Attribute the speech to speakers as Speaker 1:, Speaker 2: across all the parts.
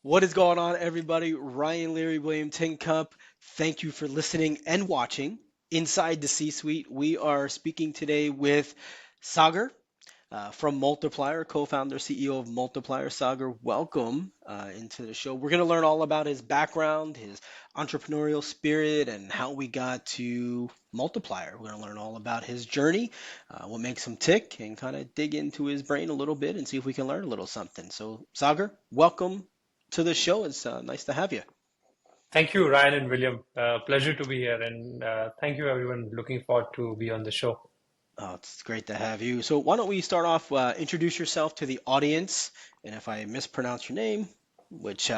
Speaker 1: What is going on, everybody? Ryan Leary, William Tincup. Thank you for listening and watching Inside the C-Suite. We are speaking today with Sagar from Multiplier, co-founder, CEO of Multiplier. Sagar, welcome into the show. We're going to learn all about his background, his entrepreneurial spirit, and how we got to Multiplier. We're going to learn all about his journey, what makes him tick, and kind of dig into his brain a little bit and see if we can learn a little something. So, Sagar, welcome to the show. It's nice to have you.
Speaker 2: Thank you, Ryan and William. Pleasure to be here, and thank you, everyone. Looking forward to be on the show.
Speaker 1: Oh, it's great to have you. So, why don't we start off? Introduce yourself to the audience, and if I mispronounce your name, which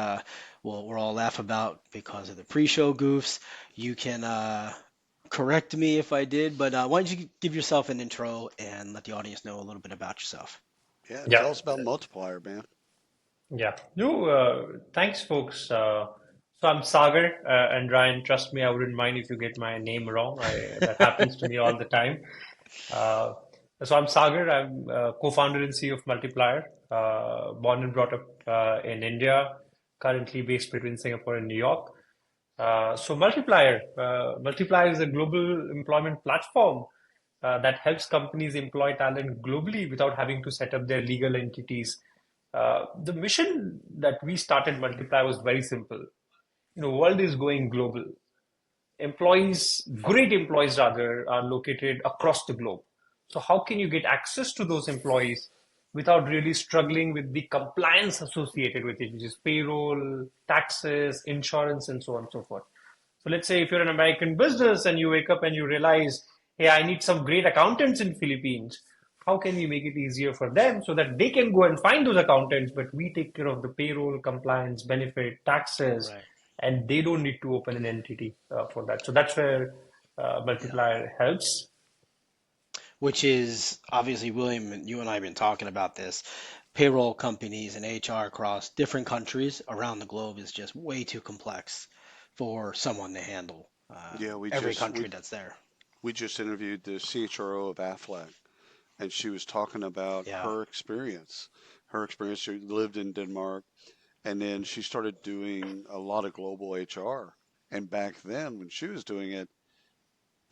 Speaker 1: we'll all laugh about because of the pre-show goofs, you can correct me if I did. But why don't you give yourself an intro and let the audience know a little bit about yourself?
Speaker 3: Yeah,
Speaker 2: Yeah,
Speaker 3: tell us about Multiplier, man.
Speaker 2: yeah. No, thanks, folks. So I'm Sagar, and Ryan, trust me, I wouldn't mind if you get my name wrong. That happens to me all the time. Uh, so I'm Sagar. I'm co-founder and CEO of Multiplier. Born and brought up in India, currently based between Singapore and New York. So Multiplier is a global employment platform that helps companies employ talent globally without having to set up their legal entities. The mission that we started Multiplier was very simple. World is going global. Great employees rather, are located across the globe. So how can you get access to those employees without really struggling with the compliance associated with it, which is payroll, taxes, insurance, and so on and so forth. So let's say if you're an American business and you wake up and you realize, hey, I need some great accountants in Philippines. How can we make it easier for them so that they can go and find those accountants, but we take care of the payroll, compliance, benefit, taxes,
Speaker 1: Right.
Speaker 2: and they don't need to open an entity for that. So that's where
Speaker 1: Yeah.
Speaker 2: Multiplier helps.
Speaker 1: Which is obviously, William, and you and I have been talking about this. Payroll companies and HR across different countries around the globe is just way too complex for someone to handle.
Speaker 3: Yeah, we
Speaker 1: Every
Speaker 3: just
Speaker 1: country
Speaker 3: we
Speaker 1: that's there.
Speaker 3: we just interviewed the CHRO of Aflac, and she was talking about
Speaker 1: Yeah.
Speaker 3: her experience. Her experience, she lived in Denmark, and then she started doing a lot of global HR. And back then, when she was doing it,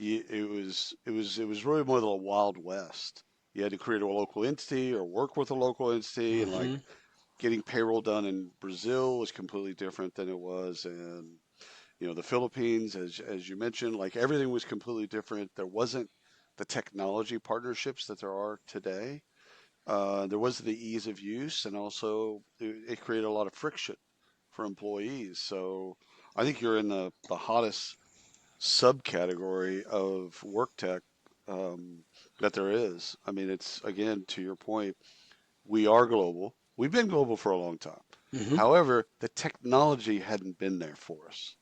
Speaker 3: it was really more the Wild West. You had to create a local entity or work with a local entity, and like
Speaker 1: Hmm.
Speaker 3: getting payroll done in Brazil was completely different than it was in the Philippines, as you mentioned, like everything was completely different. There wasn't the technology partnerships that there are today. There was the ease of use, and also it created a lot of friction for employees. So I think you're in the hottest subcategory of work tech um, that there is. I mean, it's again to your point, we are global. We've been global for a long time.
Speaker 1: Hmm.
Speaker 3: However, the technology hadn't been there for us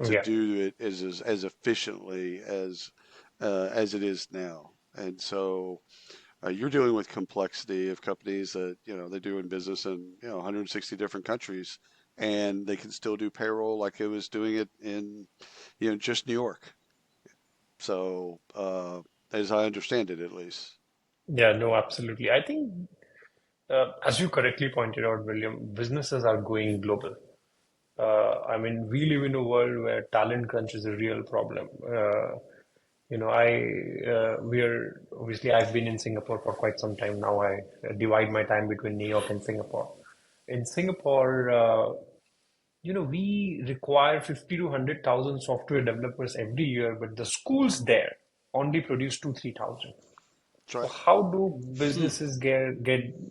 Speaker 3: to
Speaker 2: Yeah.
Speaker 3: do it as efficiently as it is now. And so you're dealing with complexity of companies that they do in business in 160 different countries, and they can still do payroll like it was doing it in just New York. So as I understand it, at least.
Speaker 2: Yeah, no, absolutely. I think, as you correctly pointed out, William, businesses are going global. I mean, we live in a world where talent crunch is a real problem. We are obviously, I've been in Singapore for quite some time now. I divide my time between New York and Singapore. In Singapore, we require 50 to 100,000 software developers every year, but the schools there only produce 2, 3,000.
Speaker 3: That's
Speaker 2: So
Speaker 3: right.
Speaker 2: how do
Speaker 1: Hmm.
Speaker 2: businesses get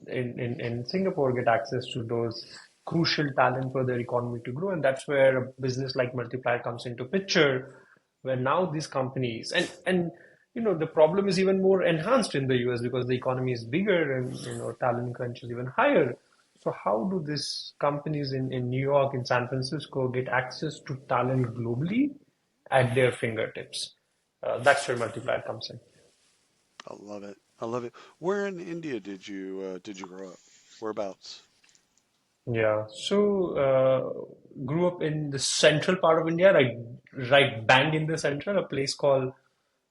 Speaker 2: in Singapore get access to those crucial talent for their economy to grow? And that's where a business like Multiplier comes into picture, where now these companies and the problem is even more enhanced in the US because the economy is bigger and talent crunch is even higher. So how do these companies in New York, in San Francisco get access to talent globally at their fingertips? That's where Multiplier comes in.
Speaker 3: I love it. I love it. Where in India did you grow up? Whereabouts?
Speaker 2: Yeah, so grew up in the central part of India, right bang in the center, a place called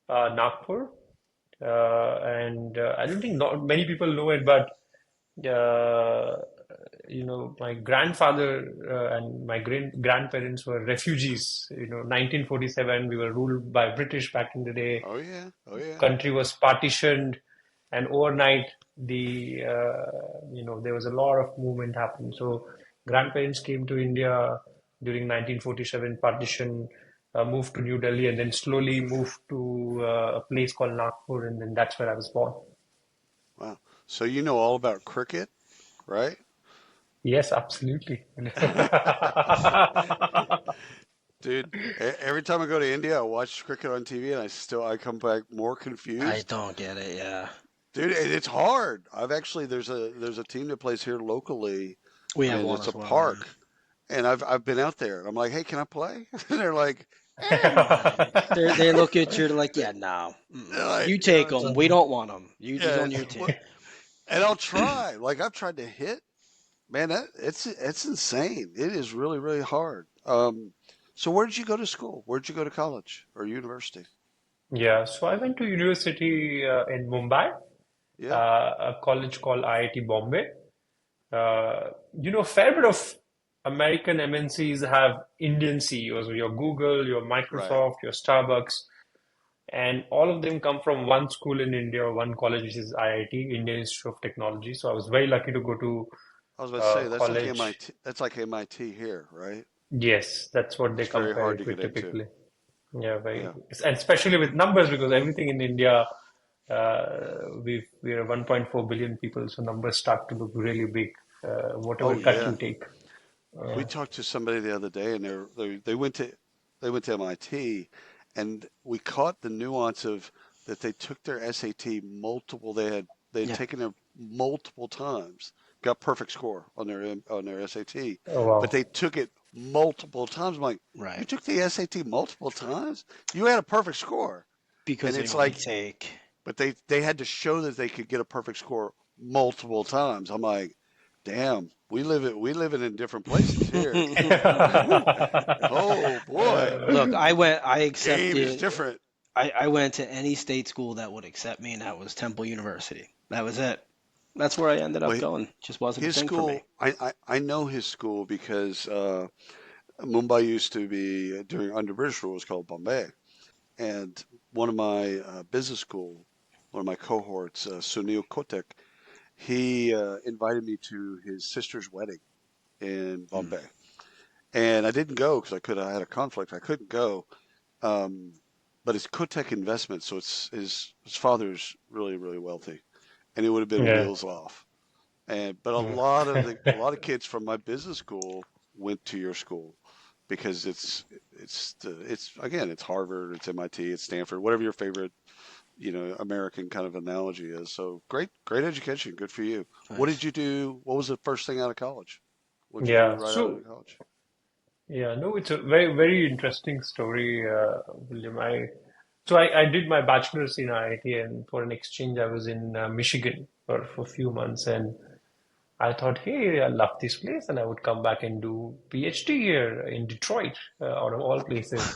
Speaker 2: Nagpur. And I don't think not many people know it, but uh, my grandfather and my grandparents were refugees. 1947, we were ruled by British back in the day.
Speaker 3: Oh yeah. Oh yeah.
Speaker 2: Country was partitioned, and overnight there was a lot of movement happened. So grandparents came to India during 1947 partition, moved to New Delhi, and then slowly moved to a place called Nagpur, and then that's where I was born.
Speaker 3: Wow. So you know all about cricket, right?
Speaker 2: Yes, absolutely.
Speaker 3: Dude, every time I go to India, I watch cricket on TV, and I come back more
Speaker 1: I
Speaker 3: confused.
Speaker 1: don't get it. Yeah,
Speaker 3: Dude, it's hard. I've actually there's a team that plays here locally,
Speaker 1: we have
Speaker 3: and
Speaker 1: one
Speaker 3: it's a
Speaker 1: as well. Yeah.
Speaker 3: park, and I've been out there, and I'm like, hey, can I play? And they're like, eh.
Speaker 1: They look at you like, yeah, no,
Speaker 3: They're
Speaker 1: you
Speaker 3: like,
Speaker 1: take them. We don't want them. You just
Speaker 3: yeah,
Speaker 1: on your team.
Speaker 3: well, and I'll try. Like I've tried to hit, man. It's insane. It is really really hard. So where did you go to school? Where did you go to college or university?
Speaker 2: Yeah, so I went to university in Mumbai,
Speaker 3: Yeah,
Speaker 2: a college called IIT Bombay. Fair bit of American MNCs have Indian CEOs, your Google, your
Speaker 3: right.
Speaker 2: Microsoft, your Starbucks, and all of them come from one school in India or one college, which is IIT, Indian Institute of Technology. So I was very lucky to go to
Speaker 3: I was about to say that's like
Speaker 2: college.
Speaker 3: MIT. That's like MIT here, right?
Speaker 2: Yes, that's what they
Speaker 3: It's very
Speaker 2: compare
Speaker 3: hard
Speaker 2: it
Speaker 3: to
Speaker 2: with
Speaker 3: get into.
Speaker 2: typically. Yeah, very,
Speaker 3: Yeah.
Speaker 2: and especially with numbers because everything in India, we're 1.4 billion people, so numbers start to look really big, whatever
Speaker 3: Oh
Speaker 2: cut
Speaker 3: yeah.
Speaker 2: you take.
Speaker 3: We
Speaker 2: Yeah.
Speaker 3: talked to somebody the other day, and they went to MIT, and we caught the nuance of that they took their SAT multiple. They had
Speaker 1: Yeah,
Speaker 3: taken it multiple times, got perfect score on their SAT,
Speaker 2: Oh
Speaker 3: but
Speaker 2: wow.
Speaker 3: they took it multiple times. I'm like, you
Speaker 1: right.
Speaker 3: took the SAT multiple times? You had a perfect score, and
Speaker 1: Because they
Speaker 3: it's
Speaker 1: only
Speaker 3: like,
Speaker 1: take.
Speaker 3: but they had to show that they could get a perfect score multiple times. I'm like, damn, we live in different places here. Oh boy,
Speaker 1: Look, I
Speaker 3: game is
Speaker 1: accepted,
Speaker 3: different.
Speaker 1: I went to any state school that would accept me, and that was Temple University. That was it. That's where I ended up
Speaker 3: Well,
Speaker 1: going. Just wasn't the
Speaker 3: his
Speaker 1: thing for me.
Speaker 3: school, I know his school because Mumbai used to be during under British rule was called Bombay, and one of my business school, one of my cohorts, Sunil Kotek, he invited me to his sister's wedding in
Speaker 1: Mm.
Speaker 3: Bombay, and I didn't go because I had a conflict. I couldn't go. Um, but it's Kotek Investments, so it's his father's really really wealthy, and it would have been
Speaker 2: Yeah.
Speaker 3: wheels off. And but
Speaker 2: Mm.
Speaker 3: a lot of kids from my business school went to your school because it's again it's Harvard, it's MIT, it's Stanford, whatever your favorite American kind of analogy is. So great education, good for you. What did
Speaker 1: Nice.
Speaker 3: you do? What was the first thing out of college? What did you do
Speaker 2: Yeah.
Speaker 3: right out of
Speaker 2: So
Speaker 3: college?
Speaker 2: yeah, no, it's a very, very interesting story, William. I did my bachelor's in IIT, and for an exchange, I was in Michigan for a few months, and I thought, hey, I love this place, and I would come back and do PhD here in Detroit, out of all places.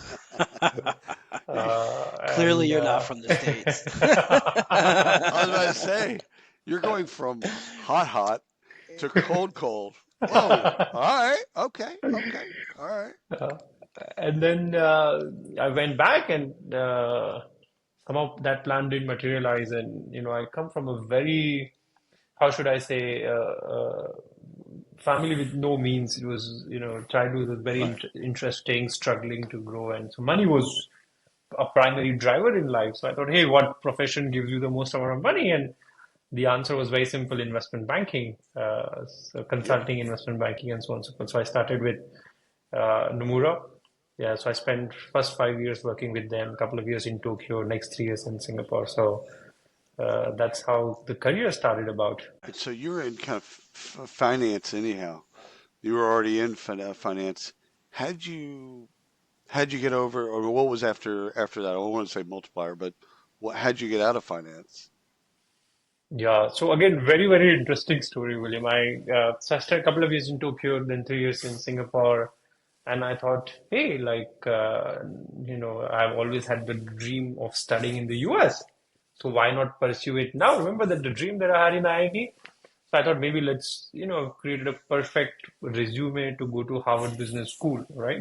Speaker 1: Clearly,
Speaker 2: And
Speaker 1: you're not from the States.
Speaker 3: I was about to say, you're going from hot, hot to cold, cold. Whoa. All right. Okay. Okay. All right.
Speaker 2: Uh, and then I went back, and somehow that plan didn't materialize. And I come from a very, how should I say, family with no means. It was, childhood was very
Speaker 3: Right.
Speaker 2: interesting, struggling to grow, and so money was a primary driver in life. So I thought, hey, what profession gives you the most amount of money? And the answer was very simple: investment banking, so
Speaker 3: Yep.
Speaker 2: consulting, investment banking, and so on and so forth. So I started with Nomura. Yeah, so I spent first 5 years working with them, a couple of years in Tokyo, next 3 years in Singapore. So that's how the career started about.
Speaker 3: And so you're in kind of finance anyhow. You were already in finance. Had you had you get over, or what was after that? I don't want to say multiplier, but what had you get out of finance?
Speaker 2: Yeah, so again, very, very interesting story, William. So I spent a couple of years in Tokyo, then 3 years in Singapore, and I thought, hey, I've always had the dream of studying in the US. So why not pursue it now? Remember that the dream that I had in IIT? So I thought maybe let's, create a perfect resume to go to Harvard Business School, right?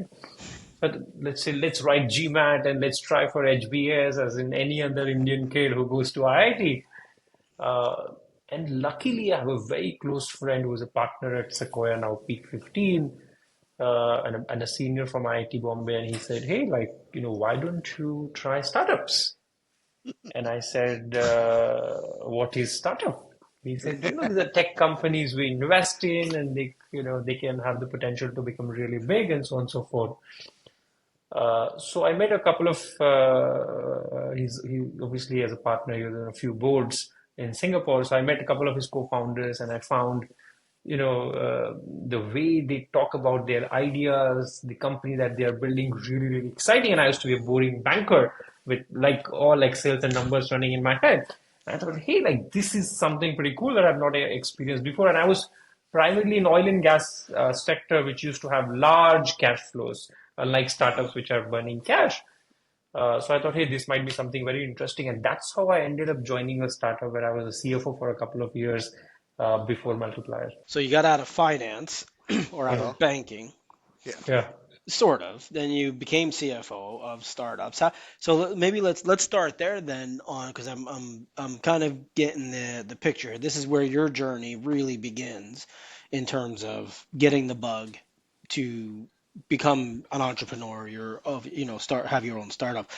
Speaker 2: But let's say let's write GMAT and let's try for HBS as in any other Indian kid who goes to IIT. Uh, and luckily, I have a very close friend who is a partner at Sequoia now, Peak 15, and a senior from IIT Bombay. And he said, hey, why don't you try startups? And I said, what is startup? He said, these are tech companies we invest in and they can have the potential to become really big and so on and so forth. So I met a couple of he obviously as a partner he was on a few boards in Singapore. So I met a couple of his co-founders and I found the way they talk about their ideas, the company that they are building really, really exciting. And I used to be a boring banker with like all Excels and numbers running in my head. And I thought, hey, like this is something pretty cool that I've not experienced before. And I was primarily in oil and gas sector, which used to have large cash flows, unlike
Speaker 3: Uh-huh.
Speaker 2: startups which are burning cash. So I thought, hey, this might be something very interesting. And that's how I ended up joining a startup where I was a CFO for a couple of years before Multiplier.
Speaker 1: So you got out of finance or out
Speaker 3: Uh-huh.
Speaker 1: of banking,
Speaker 3: Yeah.
Speaker 2: Yeah.
Speaker 1: sort of. Then you became CFO of startups. So maybe let's start there then on because I'm kind of getting the picture. This is where your journey really begins in terms of getting the bug to become an entrepreneur. You're of start have your own startup.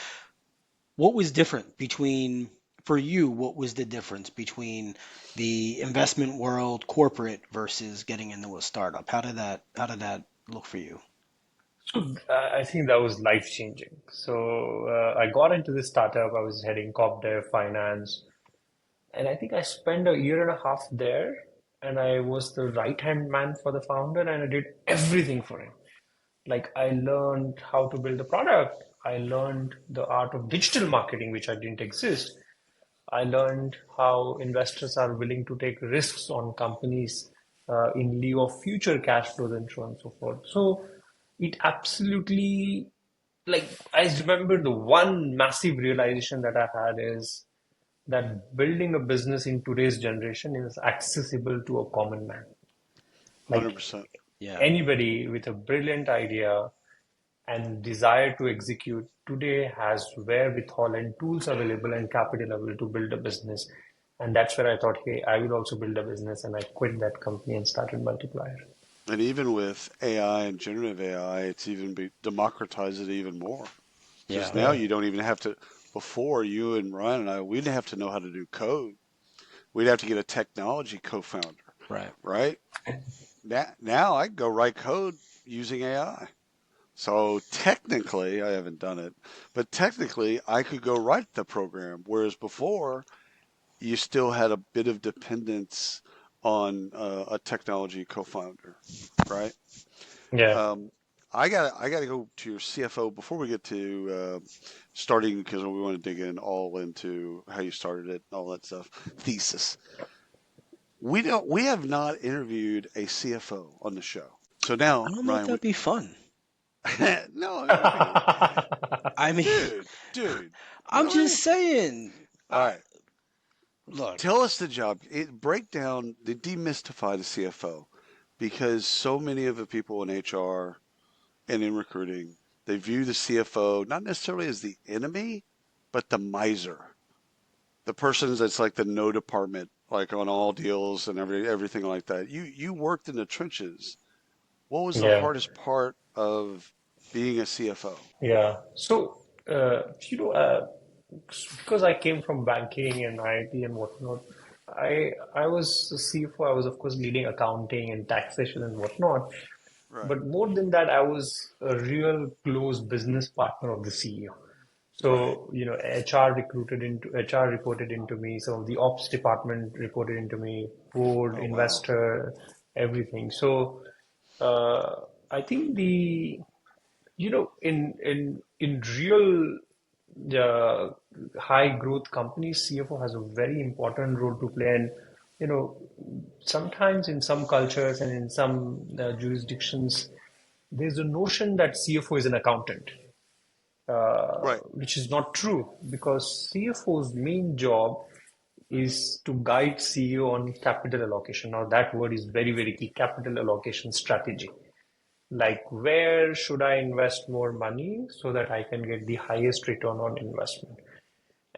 Speaker 1: What was different between for you? What was the difference between the investment world, corporate versus getting into a startup? How did that look for you?
Speaker 2: So I think that was life changing. So I got into this startup. I was heading corp dev, finance, and I think I spent a year and a half there. And I was the right hand man for the founder, and I did everything for him. Like I learned how to build a product. I learned the art of digital marketing, which I didn't exist. I learned how investors are willing to take risks on companies in lieu of future cash flows and so on and so forth. So it absolutely, like, I remember the one massive realization that I had is that building a business in today's generation is accessible to a common man. Like
Speaker 3: 100%.
Speaker 1: Yeah.
Speaker 2: anybody with a brilliant idea and desire to execute today has wherewithal and tools available and capital available to build a business. And that's where I thought, hey, I will also build a business. And I quit that company and started Multiplier.
Speaker 3: And even with AI and generative AI, it's even democratized it even more. Because
Speaker 1: Yeah.
Speaker 3: now
Speaker 2: Yeah.
Speaker 3: you don't even have to, before you and Ryan and I, we didn't have to know how to do code. We'd have to get a technology co-founder,
Speaker 1: Right.
Speaker 3: right? Now I can go write code using AI. So technically, I haven't done it, but technically I could go write the program. Whereas before, you still had a bit of dependence on a technology co-founder, right?
Speaker 2: Yeah.
Speaker 3: Um, I got to go to your CFO before we get to starting because we want to dig in all into how you started it and all that stuff. Thesis. We have not interviewed a CFO on the show. So
Speaker 1: I
Speaker 3: now,
Speaker 1: don't know if
Speaker 3: Ryan,
Speaker 1: that'd be fun.
Speaker 3: no, it would be,
Speaker 1: I mean,
Speaker 3: dude,
Speaker 1: I'm just
Speaker 3: really?
Speaker 1: saying.
Speaker 3: All right,
Speaker 1: Look,
Speaker 3: tell us the job. Break down, demystify the CFO, because so many of the people in HR and in recruiting, they view the CFO not necessarily as the enemy, but the miser, the person that's like the no department, like on all deals and everything like that. You worked in the trenches. What was the
Speaker 2: Yeah.
Speaker 3: hardest part of being a CFO?
Speaker 2: Yeah. So, because I came from banking and IT and whatnot, I was a CFO. I was, of course, leading accounting and taxation and whatnot.
Speaker 3: Right.
Speaker 2: But more than that, I was a real close business partner of the CEO.
Speaker 3: Right.
Speaker 2: So, HR reported into me, some of the ops department reported into me, board,
Speaker 3: Oh wow.
Speaker 2: investor, everything. So, I think in real uh, high growth companies, CFO has a very important role to play. And, you know, sometimes in some cultures and in some jurisdictions, there's a notion that CFO is an accountant,
Speaker 3: Right.
Speaker 2: which is not true because CFO's main job is to guide CEO on capital allocation. Now, that word is very, very key, capital allocation strategy.
Speaker 3: Right.
Speaker 2: Like, where should I invest more money so that I can get the highest return on investment?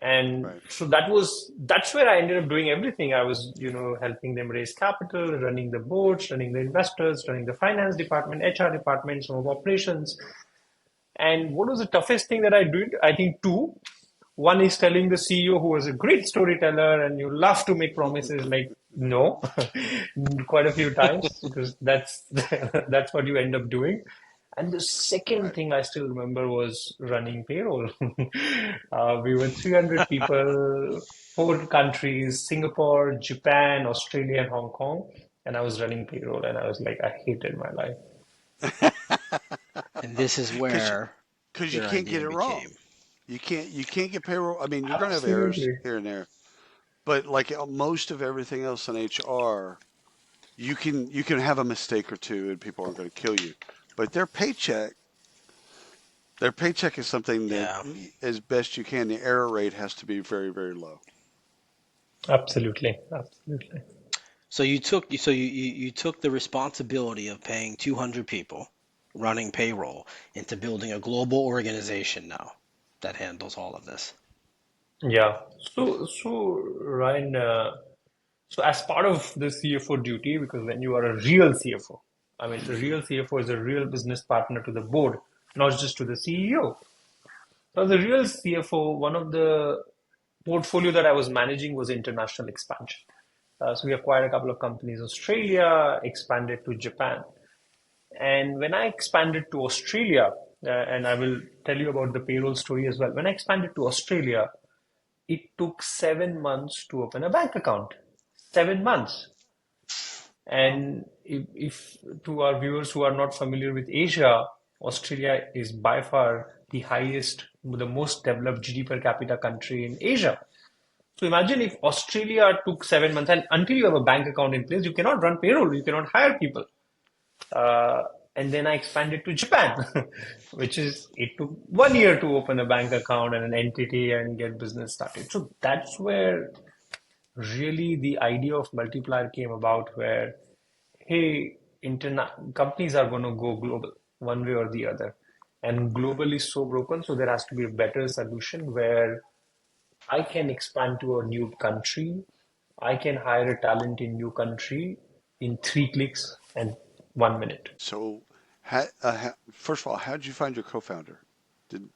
Speaker 2: And
Speaker 3: Right.
Speaker 2: so that's where I ended up doing everything. I was, helping them raise capital, running the boards, running the investors, running the finance department, HR department, some of operations. And what was the toughest thing that I did? I think two. One is telling the CEO, who was a great storyteller and you love to make promises, like no, quite a few times, because that's that's what you end up doing. And the second
Speaker 3: Right.
Speaker 2: thing I still remember was running payroll. We were 300 people, four countries, Singapore, Japan, Australia, and Hong Kong. And I was running payroll, and I was like, I hated my life.
Speaker 1: And this is
Speaker 3: Because
Speaker 1: where
Speaker 3: you
Speaker 1: your
Speaker 3: can't get
Speaker 1: idea
Speaker 3: it wrong.
Speaker 1: became.
Speaker 3: You can't get payroll. I mean, you're going to have errors
Speaker 2: Absolutely.
Speaker 3: here and there, but like most of everything else in HR, you can have a mistake or two, and people aren't going to kill you. But their paycheck is something that,
Speaker 1: Yeah.
Speaker 3: as best you can, the error rate has to be very, very low.
Speaker 2: Absolutely. Absolutely.
Speaker 1: So you took the responsibility of paying 200 people, running payroll, into building a global organization now that handles all of this.
Speaker 2: Yeah. So Ryan, so as part of the CFO duty, because when you are a real CFO, I mean, the real CFO is a real business partner to the board, not just to the CEO. So as a real CFO, one of the portfolio that I was managing was international expansion. So we acquired a couple of companies, Australia, expanded to Japan. And when I expanded to Australia, and I will tell you about the payroll story as well. When I expanded to Australia, it took 7 months to open a bank account. 7 months.
Speaker 3: Wow.
Speaker 2: And if to our viewers who are not familiar with Asia, Australia is by far the highest, the most developed GDP per capita country in Asia. So imagine if Australia took 7 months, and until you have a bank account in place, you cannot run payroll, you cannot hire people. Uh, and then I expanded to Japan, which is it took 1 year to open a bank account and an entity and get business started. So that's where really the idea of multiplier came about, where hey, internet companies are going to go global one way or the other, and
Speaker 3: Right.
Speaker 2: global is so broken, so there has to be a better solution where I can expand to a new country, I can hire a talent in new country in 3 clicks and 1 minute.
Speaker 3: So, first of all, how did you find your co-founder? Did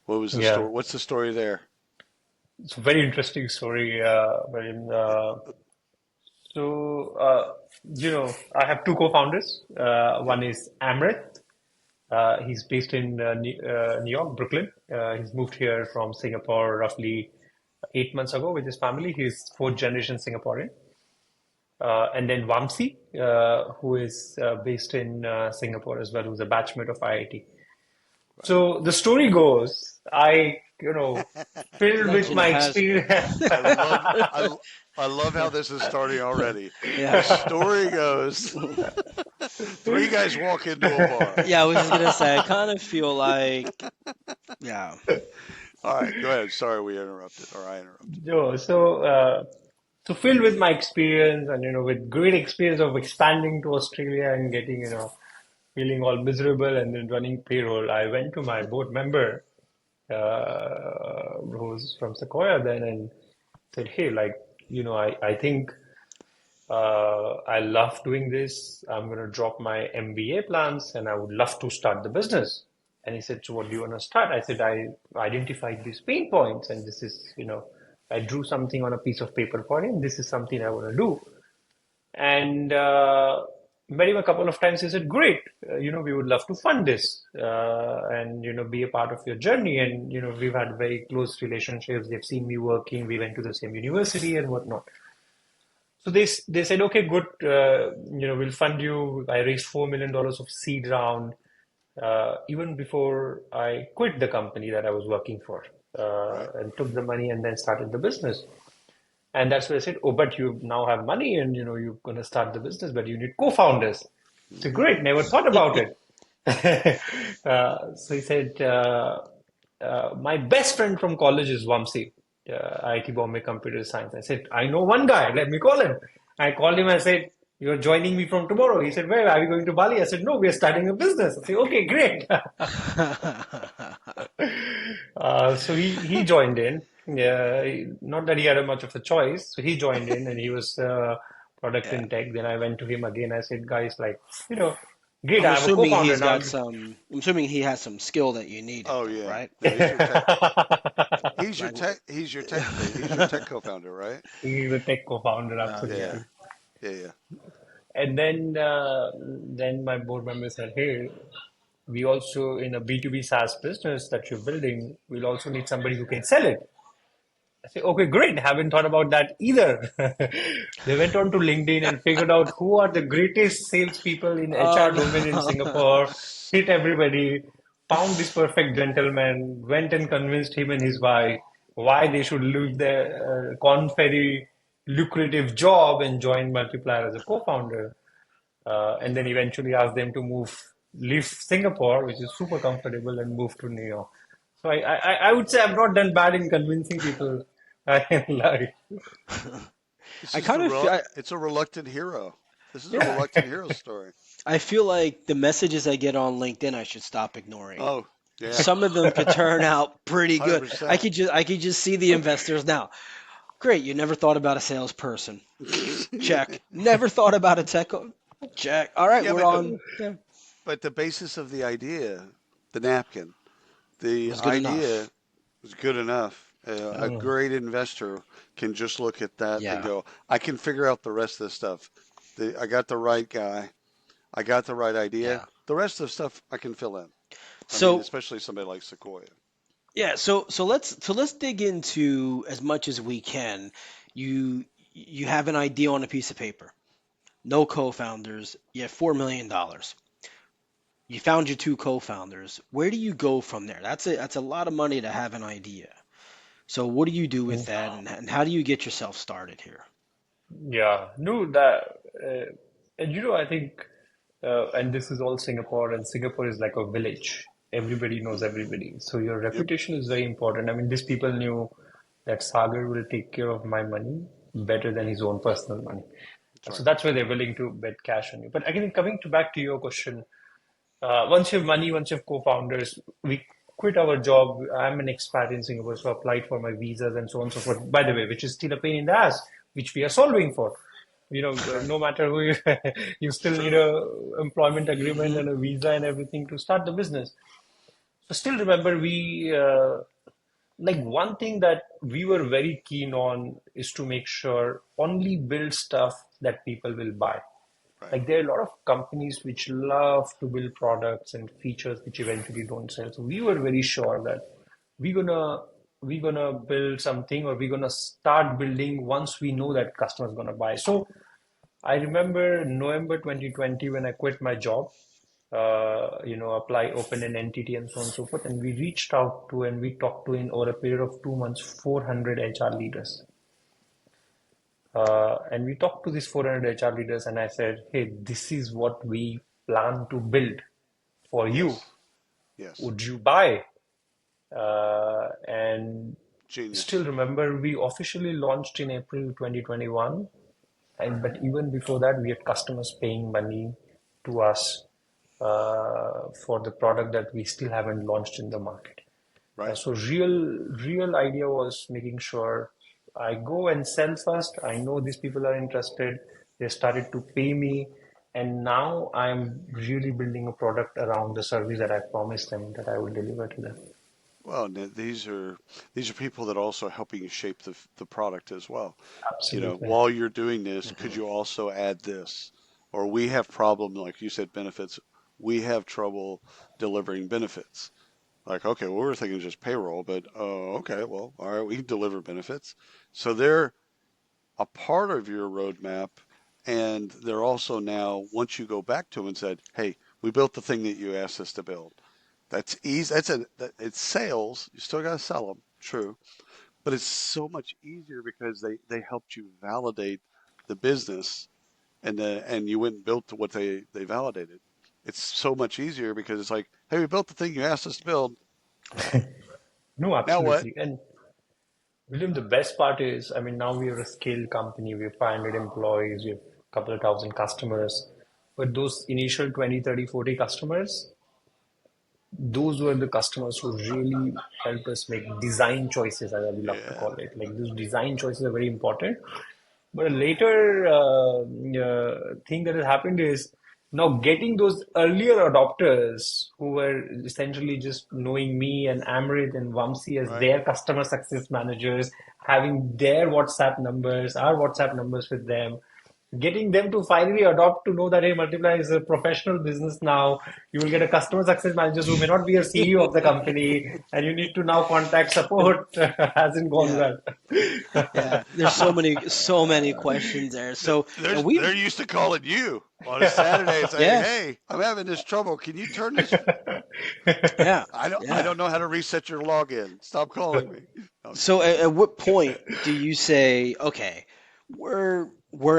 Speaker 3: What was the
Speaker 2: Yeah,
Speaker 3: story? What's the story there?
Speaker 2: it's a very interesting story. So, I have two co-founders.
Speaker 3: Yep.
Speaker 2: One is Amrit. He's based in New York, Brooklyn. He's moved here from Singapore roughly 8 months ago with his family. He's fourth generation Singaporean. And then Vamsi, who is based in Singapore as well, who's a batchmate of IIT.
Speaker 3: Right.
Speaker 2: So the story goes, filled with
Speaker 1: Legend
Speaker 2: my
Speaker 1: has
Speaker 2: experience.
Speaker 3: I love I love how this is starting already. The
Speaker 1: yeah.
Speaker 3: story goes, three guys walk into a bar.
Speaker 1: Yeah, I was just gonna say I kind of feel like yeah.
Speaker 3: All right, go ahead. Sorry we interrupted, or I interrupted.
Speaker 2: No, so filled with my experience and with great experience of expanding to Australia and getting feeling all miserable and then running payroll, I went to my board member who's from Sequoia then and said, hey, like I think I love doing this. I'm going to drop my MBA plans and I would love to start the business. And he said, so what do you want to start? I said, I identified these pain points and this is, I drew something on a piece of paper for him. This is something I want to do. And met him a couple of times. He said, great, we would love to fund this and, be a part of your journey. And, we've had very close relationships. They've seen me working. We went to the same university and whatnot. So they said, okay, good, we'll fund you. I raised $4 million of seed round even before I quit the company that I was working for
Speaker 3: Right.
Speaker 2: and took the money and then started the business. And that's where I said, oh, but you now have money and you're going to start the business, but you need co-founders. So
Speaker 3: Hmm.
Speaker 2: great, never thought about it. So he said, my best friend from college is Vamsi. IIT Bombay Computer Science. I said, I know one guy, let me call him. I called him, I said, you're joining me from tomorrow. He said, where are we going to Bali? I said, no, we're starting a business. I said, okay, great. So he joined in. Yeah, not that he had a much of a choice. So he joined in and he was product
Speaker 3: Yeah.
Speaker 2: in tech. Then I went to him again. I said, guys, like, you know, great,
Speaker 1: I'm
Speaker 2: I have a
Speaker 1: assuming
Speaker 2: co-founder
Speaker 1: he's
Speaker 2: now.
Speaker 1: got some. I'm assuming he has some skill that you needed,
Speaker 3: Oh
Speaker 1: though,
Speaker 3: yeah.
Speaker 1: right?
Speaker 3: No, he's your tech.
Speaker 1: Like,
Speaker 3: He's your tech lead. He's your tech co-founder, right?
Speaker 2: He's a tech co-founder,
Speaker 3: Yeah.
Speaker 1: okay.
Speaker 2: absolutely.
Speaker 3: Yeah. Yeah.
Speaker 2: And then my board member said, "Hey, we also in a B2B SaaS business that you're building, we'll also need somebody who can sell it." I say, "Okay, great. Haven't thought about that either." They went on to LinkedIn and figured out who are the greatest salespeople in
Speaker 1: Oh
Speaker 2: HR domain in
Speaker 1: no.
Speaker 2: Singapore, hit everybody, found this perfect gentleman, went and convinced him and his wife why they should leave their very lucrative job and join Multiplier as a co-founder. And then eventually asked them to leave Singapore, which is super comfortable, and move to New York. So I would say I've not done bad in convincing people in life.
Speaker 3: This
Speaker 1: I
Speaker 3: is
Speaker 1: kind
Speaker 3: the
Speaker 1: of
Speaker 3: real.
Speaker 1: I,
Speaker 3: It's a reluctant hero. This is a
Speaker 2: Yeah.
Speaker 3: reluctant hero story.
Speaker 1: I feel like the messages I get on LinkedIn I should stop ignoring.
Speaker 3: Oh yeah,
Speaker 1: Some of them could turn out pretty
Speaker 3: hundred
Speaker 1: good.
Speaker 3: percent.
Speaker 1: I could just see the investors now. Great, you never thought about a salesperson. Check. Never thought about a tech. Check. All right,
Speaker 3: Yeah,
Speaker 1: we're
Speaker 3: but
Speaker 1: on. Yeah,
Speaker 3: the basis of the idea, the napkin, the
Speaker 1: was good
Speaker 3: idea
Speaker 1: enough.
Speaker 3: was good enough. A
Speaker 2: Mm.
Speaker 3: great investor can just look at that and
Speaker 1: Yeah.
Speaker 3: go, I can figure out the rest of the stuff. I got the right guy. I got the right idea.
Speaker 1: Yeah.
Speaker 3: The rest of the stuff I can fill in. I mean,
Speaker 1: So
Speaker 3: especially somebody like Sequoia.
Speaker 1: yeah, so let's dig into as much as we can. You you have an idea on a piece of paper. No co-founders. You have $4 million. You found your two co-founders. Where do you go from there? That's a lot of money to have an idea. So what do you do with that, and how do you get yourself started here?
Speaker 2: Yeah, no, that, and I think, and this is all Singapore, and Singapore is like a village. Everybody knows everybody. So your
Speaker 3: Yep,
Speaker 2: reputation is very important. I mean, these people knew that Sagar will take care of my money better than his own personal money.
Speaker 3: that's
Speaker 2: So
Speaker 3: right.
Speaker 2: that's why they're willing to bet cash on you. But again, coming to back to your question, once you have money, once you have co-founders, we quit our job. I'm an expat in Singapore, so applied for my visas and so on and so forth. By the way, which is still a pain in the ass, which we are solving for.
Speaker 3: Right.
Speaker 2: No matter who you, you still need
Speaker 3: True.
Speaker 2: a employment agreement
Speaker 1: Hmm.
Speaker 2: and a visa and everything to start the business. So still remember we like one thing that we were very keen on is to make sure only build stuff that people will buy.
Speaker 3: Right.
Speaker 2: Like there are a lot of companies which love to build products and features which eventually don't sell. So we were very sure that we're gonna we're gonna build something or we're gonna start building once we know that customer's gonna buy. So I remember November 2020 when I quit my job, open an entity and so on and so forth. And we reached out to and we talked to in over a period of 2 months, 400 HR leaders. And we talked to these 400 HR leaders, and I said, "Hey, this is what we plan to build for you.
Speaker 3: Yes. Yes.
Speaker 2: Would you buy?" And still
Speaker 3: Genius.
Speaker 2: remember, we officially launched in April 2021, and but even before that, we had customers paying money to us for the product that we still haven't launched in the market.
Speaker 3: Right.
Speaker 2: So real idea was making sure I go and sell first. I know these people are interested. They started to pay me, and now I'm really building a product around the service that I promised them that I will deliver to them.
Speaker 3: Well, these are people that are also helping you shape the product as well.
Speaker 2: Absolutely.
Speaker 3: While you're doing this, could
Speaker 1: Hmm.
Speaker 3: you also add this? Or we have problem, like you said, benefits. We have trouble delivering benefits. Like, okay, well, we're thinking just payroll, but okay, well, all right, we can deliver benefits. So they're a part of your roadmap, and they're also now, once you go back to them and said, hey, we built the thing that you asked us to build. That's easy. It's sales. You still got to sell them, true, but it's so much easier because they helped you validate the business, and you went and built what they validated. It's so much easier because it's like, hey, we built the thing you asked us to build.
Speaker 2: No,
Speaker 3: Now what?
Speaker 2: absolutely. And William, the best part is, I mean, now we are a scaled company. We have 500 employees. We have a couple of thousand customers. But those initial 20, 30, 40 customers, those were the customers who really helped us make design choices, as I would love to
Speaker 3: Yeah,
Speaker 2: call it. Like those design choices are very important. But a later thing that has happened is now getting those earlier adopters who were essentially just knowing me and Amrit and Vamsi as
Speaker 3: right.
Speaker 2: their customer success managers, having their WhatsApp numbers, our WhatsApp numbers with them, getting them to finally adopt to know that hey, Multiplier is a professional business now. You will get a customer success manager who may not be a CEO of the company, and you need to now contact support hasn't gone
Speaker 1: Yeah.
Speaker 2: well.
Speaker 1: Yeah, there's so many questions there. So, and
Speaker 3: They're
Speaker 1: we've,
Speaker 3: used to calling you on a Saturday and saying,
Speaker 1: yeah,
Speaker 3: "Hey, I'm having this trouble. Can you turn this?
Speaker 1: yeah,
Speaker 3: I
Speaker 1: yeah.
Speaker 3: don't know how to reset your login. Stop calling me." No, I'm just
Speaker 1: So,
Speaker 3: kidding.
Speaker 1: at what point do you say, okay, we're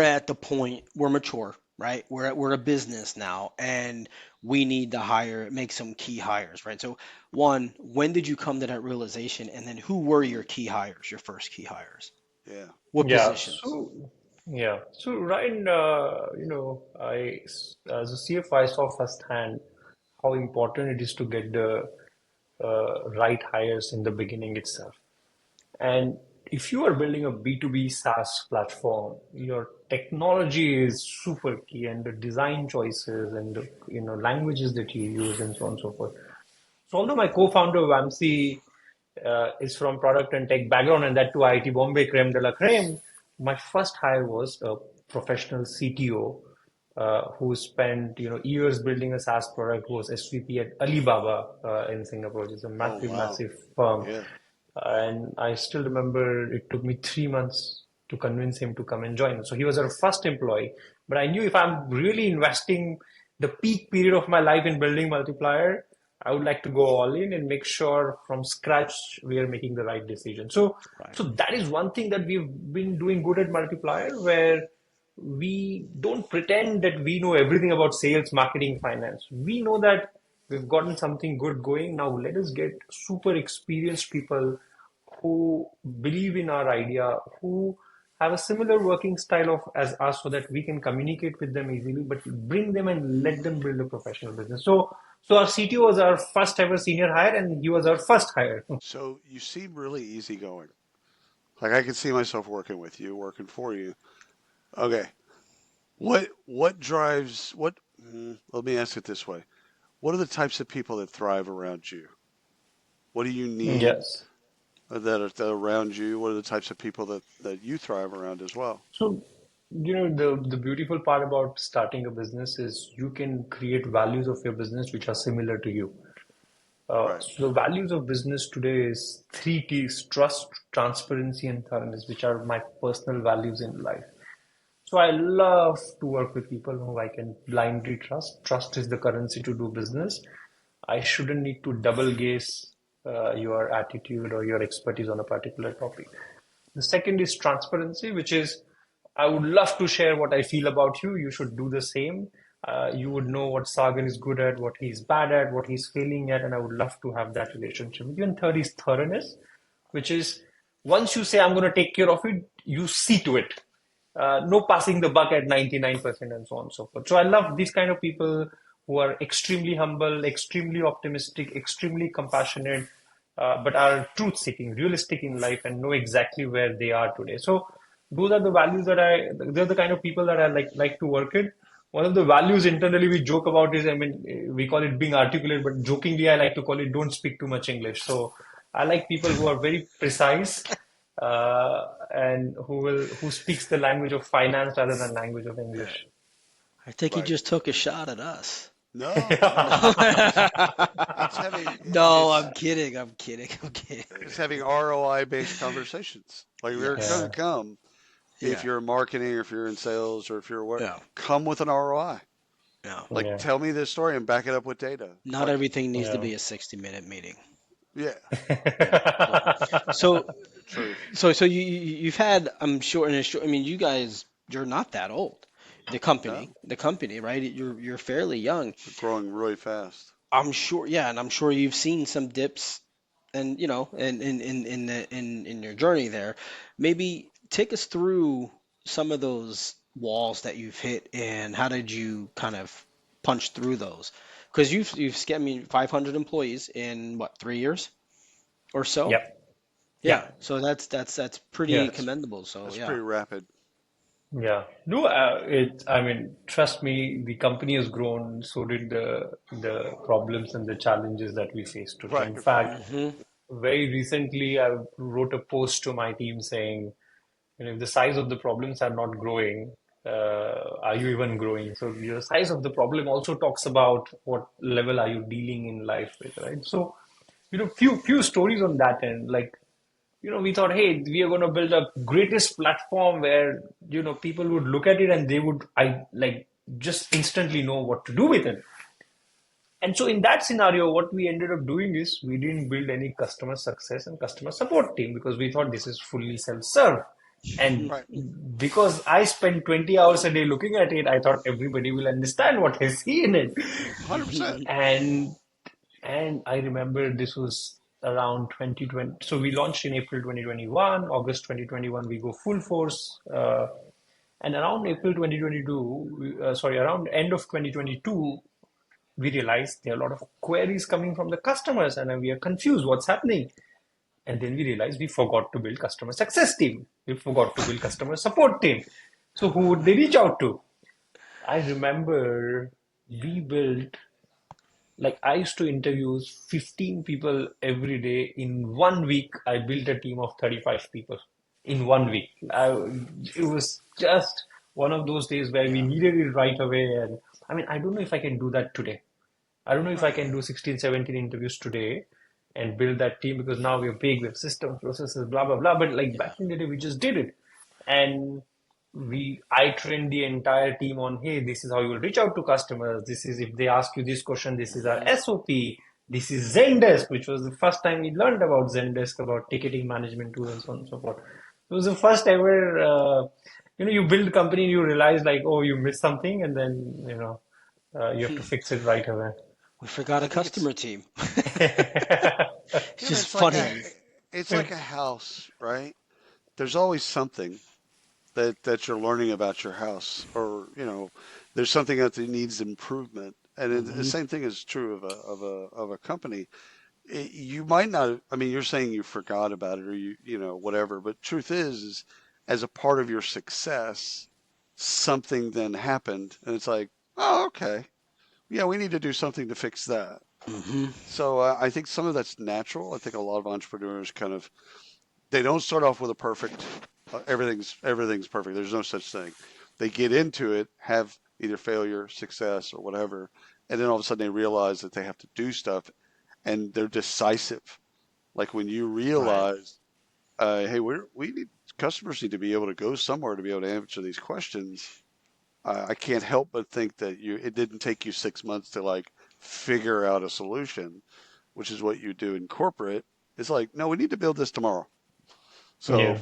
Speaker 1: at the point, we're mature, right? We're a business now, and we need to make some key hires, right? So, one, when did you come to that realization, and then who were your key hires, your first key hires?
Speaker 3: Yeah.
Speaker 1: What
Speaker 2: Yeah,
Speaker 1: positions?
Speaker 2: so Ryan, as a CFO, I saw firsthand how important it is to get the right hires in the beginning itself. And if you are building a B2B SaaS platform, your technology is super key, and the design choices and the languages that you use and so on and so forth. So although my co-founder Vamsi is from product and tech background, and that too IIT Bombay, creme de la creme, my first hire was a professional CTO who spent years building a SaaS product, who was SVP at Alibaba in Singapore, which is a
Speaker 3: Oh
Speaker 2: massive,
Speaker 3: wow.
Speaker 2: massive firm.
Speaker 3: Yeah.
Speaker 2: And I still remember it took me 3 months to convince him to come and join. So he was our first employee. But I knew if I'm really investing the peak period of my life in building Multiplier, I would like to go all in and make sure from scratch we are making the right decision. So,
Speaker 1: Right.
Speaker 2: so that is one thing that we've been doing good at Multiplier, where we don't pretend that we know everything about sales, marketing, finance. We know that we've gotten something good going. Now let us get super experienced people who believe in our idea, who have a similar working style of as us, so that we can communicate with them easily, but bring them and let them build a professional business. So our CTO was our first ever senior hire, and he was our first hire.
Speaker 3: So you seem really easygoing. Like I can see myself working with you, working for you. Okay. What drives what? Let me ask it this way: what are the types of people that thrive around you? What do you need
Speaker 2: Yes.
Speaker 3: that are around you? What are the types of people that you thrive around as well?
Speaker 2: So, the beautiful part about starting a business is you can create values of your business which are similar to you.
Speaker 3: Right.
Speaker 2: So the values of business today is three T's: trust, transparency, and thoroughness, which are my personal values in life. So I love to work with people who I can blindly trust. Trust is the currency to do business. I shouldn't need to double gaze your attitude or your expertise on a particular topic. The second is transparency, which is I would love to share what I feel about you. You should do the same. You would know what Sagar is good at, what he's bad at, what he's failing at, and I would love to have that relationship with you. And third is thoroughness, which is once you say I'm going to take care of it, you see to it. No passing the buck at 99% and so on and so forth. So I love these kind of people who are extremely humble, extremely optimistic, extremely compassionate, but are truth seeking, realistic in life, and know exactly where they are today. So those are the values that they're the kind of people that I like to work with. One of the values internally we joke about is, I mean, we call it being articulate, but jokingly I like to call it don't speak too much English. So I like people who are very precise and who speaks the language of finance rather than language of
Speaker 3: Yeah.
Speaker 2: English.
Speaker 1: I think he
Speaker 3: Right.
Speaker 1: just took a shot at us.
Speaker 3: No, no. It's having
Speaker 1: No, I'm kidding. I'm kidding. I'm kidding.
Speaker 3: it's having ROI based conversations. Like
Speaker 1: Yeah.
Speaker 3: we're going to
Speaker 2: Yeah.
Speaker 3: come if
Speaker 1: Yeah.
Speaker 3: you're in marketing or if you're in sales or if you're what,
Speaker 1: Yeah.
Speaker 3: come with an ROI.
Speaker 1: Yeah.
Speaker 3: Like
Speaker 2: Yeah.
Speaker 3: tell me this story and back it up with data.
Speaker 1: Not
Speaker 3: Like
Speaker 1: everything needs to
Speaker 2: Yeah.
Speaker 1: be a 60-minute meeting.
Speaker 3: yeah,
Speaker 1: Yeah. Yeah. So
Speaker 3: truth.
Speaker 1: so you've had, I'm sure, and I mean, you guys, you're not that old.
Speaker 3: No,
Speaker 1: The company, right? You're fairly young.
Speaker 3: we're growing really fast.
Speaker 1: I'm sure, yeah, and I'm sure you've seen some dips and in your journey there, maybe take us through some of those walls that you've hit and how did you kind of punch through those? Because I mean, 500 employees in what, 3 years or so?
Speaker 2: Yep.
Speaker 1: Yeah,
Speaker 2: Yeah.
Speaker 1: so that's
Speaker 2: Yeah.
Speaker 1: pretty commendable. So
Speaker 3: That's
Speaker 1: yeah.
Speaker 3: pretty rapid.
Speaker 2: Yeah. No, I mean, trust me, the company has grown, so did the problems and the challenges that we face today.
Speaker 3: Right,
Speaker 2: In
Speaker 3: right.
Speaker 2: fact,
Speaker 1: Hmm.
Speaker 2: very recently I wrote a post to my team saying, if the size of the problems are not growing, are you even growing? So the size of the problem also talks about what level are you dealing in life with, right? So, few stories on that end. Like, we thought, hey, we are going to build a greatest platform where, people would look at it and they would, just instantly know what to do with it. And so in that scenario, what we ended up doing is we didn't build any customer success and customer support team because we thought this is fully self-serve. And
Speaker 3: Right.
Speaker 2: because I spent 20 hours a day looking at it, I thought everybody will understand what I see in it.
Speaker 3: 100%.
Speaker 2: And and I remember this was around 2020. So we launched in April 2021, August 2021, we go full force. And around April 2022, around end of 2022, we realized there are a lot of queries coming from the customers and we are confused what's happening. And then we realized we forgot to build customer success team. We forgot to build customer support team. So who would they reach out to? I remember we built, like I used to interview 15 people every day. In 1 week, I built a team of 35 people in 1 week. It was just one of those days where we
Speaker 3: Yeah.
Speaker 2: needed it right away. And I mean, I don't know if I can do that today. I don't know if I
Speaker 3: Right.
Speaker 2: can do 16, 17 interviews today and build that team because now we're big, we have systems, processes, blah, blah, blah. But like
Speaker 1: Yeah.
Speaker 2: back in the day, we just did it. And I trained the entire team on, hey, this is how you will reach out to customers. This is if they ask you this question, this is our
Speaker 1: Hmm.
Speaker 2: SOP. This is Zendesk, which was the first time we learned about Zendesk, about ticketing management tool and so on and so forth. It was the first ever, you build a company and you realize like, oh, you missed something and then, you have to fix it right away.
Speaker 1: We forgot
Speaker 3: I
Speaker 1: a
Speaker 3: think it's
Speaker 1: customer team. It's
Speaker 3: yeah, but
Speaker 1: just funny.
Speaker 3: it's like a house, right? There's always something that you're learning about your house, or there's something that needs improvement. And the
Speaker 1: Hmm.
Speaker 3: same thing is true of a company. You might not. I mean, you're saying you forgot about it, or whatever. But truth is as a part of your success, something then happened, and it's like, oh, okay, yeah, we need to do something to fix that.
Speaker 1: Hmm.
Speaker 3: So I think some of that's natural. I think a lot of entrepreneurs kind of they don't start off with a perfect everything's perfect. There's no such thing. They get into it, have either failure, success, or whatever, and then all of a sudden they realize that they have to do stuff, and they're decisive. Like when you
Speaker 1: Right.
Speaker 3: realize, hey, we need customers need to be able to go somewhere to be able to answer these questions. I can't help but think that it didn't take you 6 months to like figure out a solution, which is what you do in corporate. It's like, no, we need to build this tomorrow. So,
Speaker 2: Yeah.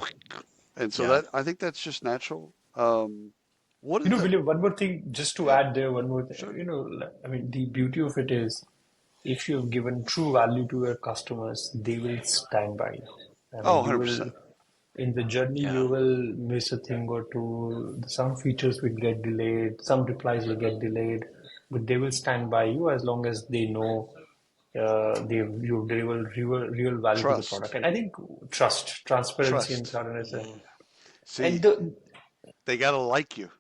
Speaker 3: and so
Speaker 1: Yeah.
Speaker 3: that I think that's just natural. What are the
Speaker 2: William, one more thing, just to
Speaker 3: yeah,
Speaker 2: add there, one more thing.
Speaker 3: sure.
Speaker 2: I mean, the beauty of it is if you have given true value to your customers, they will stand by you. I
Speaker 3: Oh,
Speaker 2: mean, you will,
Speaker 3: 100%.
Speaker 2: in the journey,
Speaker 1: Yeah.
Speaker 2: you will miss a thing or two. Some features will get delayed, some replies will get delayed, but they will stand by you as long as they know you deliver real value to the
Speaker 3: Trust.
Speaker 2: product. And I think trust, transparency, and
Speaker 3: Trust.
Speaker 2: thoroughness.
Speaker 1: Hmm.
Speaker 2: And
Speaker 3: See, they got to like you.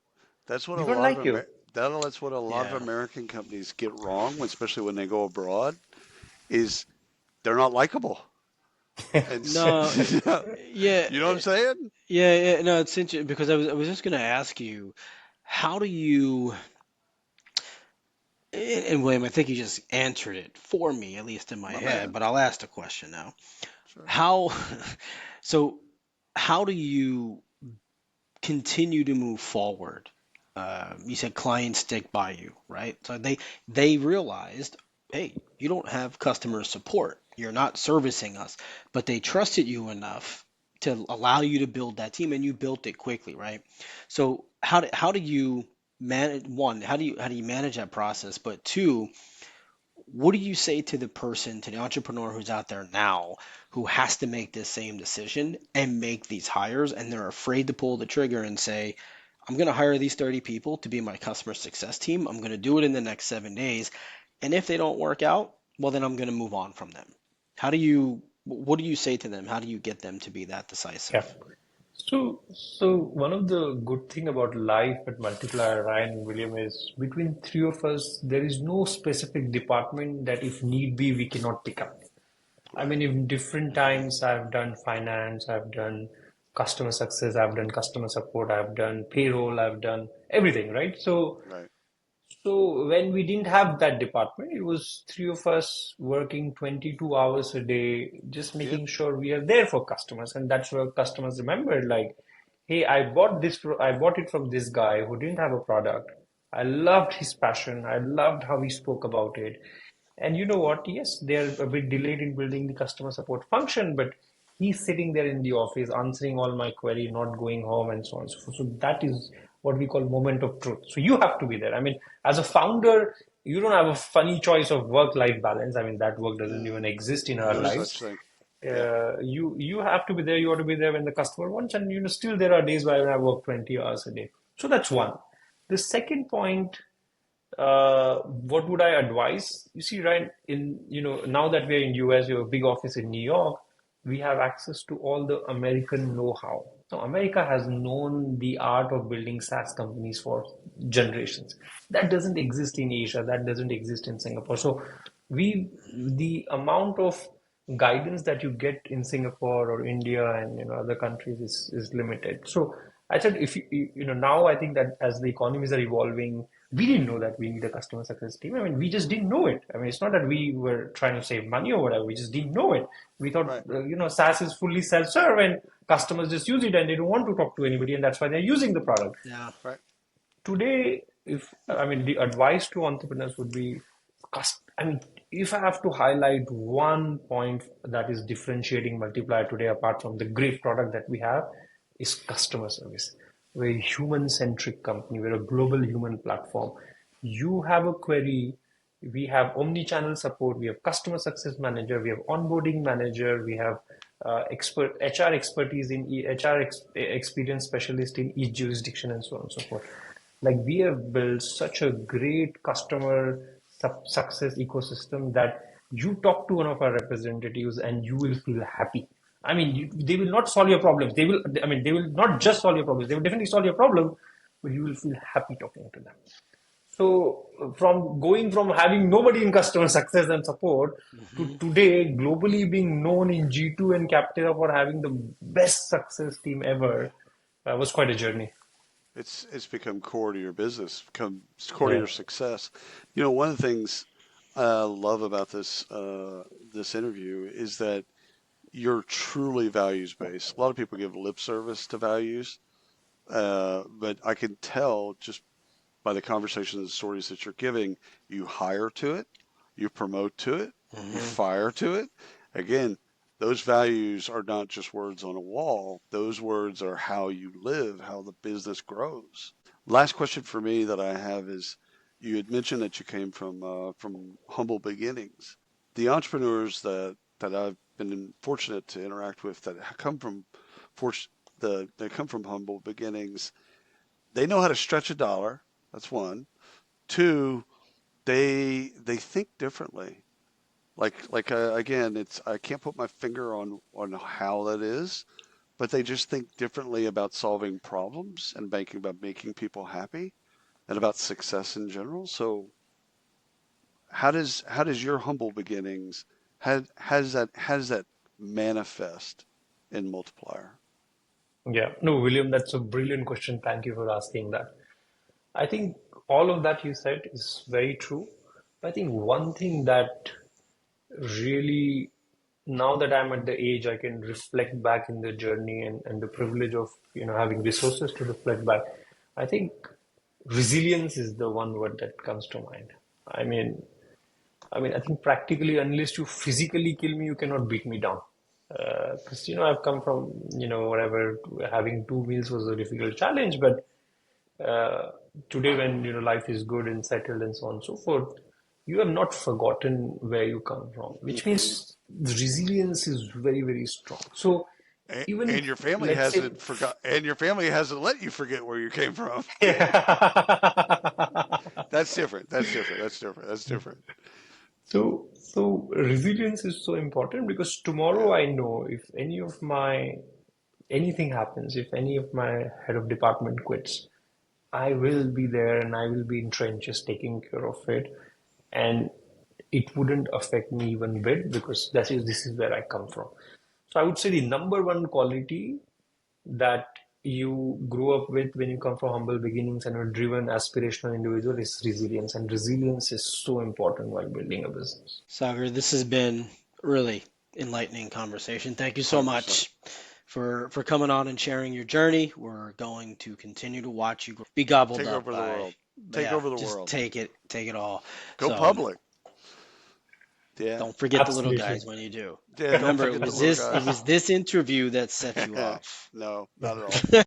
Speaker 3: That's what a
Speaker 2: they're gonna
Speaker 3: lot of
Speaker 2: like you.
Speaker 3: that's what a lot of
Speaker 1: Yeah.
Speaker 3: American companies get wrong, especially when they go abroad, is they're not likable. And
Speaker 1: No. Yeah.
Speaker 3: you know what I'm saying?
Speaker 1: Yeah. Yeah. No, it's interesting because I was just gonna ask you, how do you and William, I think you just answered it for me, at least in my
Speaker 3: My
Speaker 1: head,
Speaker 3: man.
Speaker 1: but I'll ask the question now.
Speaker 3: Sure.
Speaker 1: How, so how do you continue to move forward? You said clients stick by you, right? So they realized, hey, you don't have customer support. You're not servicing us, but they trusted you enough to allow you to build that team, and you built it quickly, right? So how do you manage one? How do you manage that process? But two, what do you say to the person, to the entrepreneur who's out there now, who has to make this same decision and make these hires, and they're afraid to pull the trigger and say, I'm going to hire these 30 people to be my customer success team. I'm going to do it in the next 7 days. And if they don't work out, well, then I'm going to move on from them. What do you say to them? How do you get them to be that
Speaker 2: Yeah.
Speaker 1: decisive?
Speaker 2: So one of the good thing about life at Multiplier, Ryan and William, is between three of us, there is no specific department that if need be, we cannot pick up. I
Speaker 3: Right.
Speaker 2: mean, in different times, I've done finance, I've done customer success, I've done customer support, I've done payroll, I've done everything, right?
Speaker 3: Right.
Speaker 2: So when we didn't have that department, it was three of us working 22 hours a day, just
Speaker 3: Yep.
Speaker 2: making sure we are there for customers. And that's where customers remembered, like, hey, I bought this, I bought it from this guy who didn't have a product. I loved his passion. I loved how he spoke about it. And you know what? Yes, they're a bit delayed in building the customer support function, but he's sitting there in the office answering all my query, not going home, and so on and so forth. So that is what we call moment of truth. So you have to be there. I mean, as a founder, you don't have a funny choice of work-life balance. I mean, that work doesn't even exist in our
Speaker 3: No
Speaker 2: lives.
Speaker 3: such thing. Yep.
Speaker 2: You have to be there. You ought to be there when the customer wants, and still there are days where I work 20 hours a day. So that's one. The second point, what would I advise? You see, right, in now that we're in US, we have a big office in New York, we have access to all the American know-how. Now, America has known the art of building SaaS companies for generations. That doesn't exist in Asia, that doesn't exist in Singapore. So the amount of guidance that you get in Singapore or India and other countries is limited. So I said, if now I think that as the economies are evolving, we didn't know that we need a customer success team. I mean, we just didn't know it. I mean, it's not that we were trying to save money or whatever. We just didn't know it. We thought,
Speaker 3: Right.
Speaker 2: SaaS is fully self-serve and customers just use it and they don't want to talk to anybody, and that's why they're using the product.
Speaker 1: Yeah.
Speaker 3: Right.
Speaker 2: Today, if I mean, the advice to entrepreneurs would be, I mean, if I have to highlight one point that is differentiating Multiplier today, apart from the great product that we have, is customer service. We're a human-centric company. We're a global human platform. You have a query, we have omni-channel support, we have customer success manager, we have onboarding manager, we have expert HR expertise in HR experience specialist in each jurisdiction, and so on and so forth. Like, we have built such a great customer success ecosystem that you talk to one of our representatives and you will feel happy. I mean, they will not solve your problems. I mean, they will not just solve your problems. They will definitely solve your problem, but you will feel happy talking to them. So from going from having nobody in customer success and support to
Speaker 1: Hmm.
Speaker 2: today globally being known in G2 and Captiva for having the best success team ever, was quite a journey.
Speaker 3: It's become core to your business, become core to
Speaker 2: Yeah.
Speaker 3: your success. You know, one of the things I love about this interview is that you're truly values based. A lot of people give lip service to values, but I can tell just by the conversations and stories that you're giving, you hire to it, you promote to it, you
Speaker 1: Hmm.
Speaker 3: fire to it. Again, those values are not just words on a wall. Those words are how you live, how the business grows. Last question for me that I have is, you had mentioned that you came from humble beginnings. The entrepreneurs that I've been fortunate to interact with that come from for, they come from humble beginnings, they know how to stretch a dollar. That's one. Two, they think differently. Again, it's I can't put my finger on how that is, but they just think differently about solving problems and making people happy and about success in general. So how does your humble beginnings how does that manifest in Multiplier?
Speaker 2: Yeah. No, William, that's a brilliant question. Thank you for asking that. I think all of that you said is very true. I think one thing that really, now that I'm at the age I can reflect back in the journey, and the privilege of having resources to reflect back, I think resilience is the one word that comes to mind. I mean, I think practically, unless you physically kill me, you cannot beat me down. Because I've come from whatever, having two meals was a difficult challenge, but uh, today when life is good and settled and so on and so forth, you have not forgotten where you come from, which
Speaker 3: Hmm.
Speaker 2: means the resilience is very, very strong. So even
Speaker 3: And
Speaker 2: if,
Speaker 3: your family
Speaker 2: let's say,
Speaker 3: hasn't forgot, and your family hasn't let you forget where you came from. That's different. That's different. That's different. That's different.
Speaker 2: so resilience is so important because tomorrow
Speaker 3: Yeah.
Speaker 2: I know if anything happens, if any of my head of department quits, I will be there and I will be in trenches taking care of it, and it wouldn't affect me even bit because this is where I come from. So I would say the number one quality that you grow up with when you come from humble beginnings and a driven, aspirational individual is resilience, and resilience is so important while building a business.
Speaker 1: Sagar, this has been really enlightening conversation. Thank you so
Speaker 3: 100%.
Speaker 1: much for coming on and sharing your journey. We're going to continue to watch you be gobbled
Speaker 3: Take
Speaker 1: up
Speaker 3: over the
Speaker 1: by,
Speaker 3: world. Take
Speaker 1: yeah,
Speaker 3: over the
Speaker 1: just
Speaker 3: world.
Speaker 1: take it all.
Speaker 3: Go
Speaker 1: So
Speaker 3: public. Yeah.
Speaker 1: don't forget the little
Speaker 2: Absolutely.
Speaker 1: guys when you do.
Speaker 3: Yeah. Don't
Speaker 1: Remember,
Speaker 3: forget the little
Speaker 1: it
Speaker 3: guys.
Speaker 1: was this interview that set you off.
Speaker 3: No, not at all.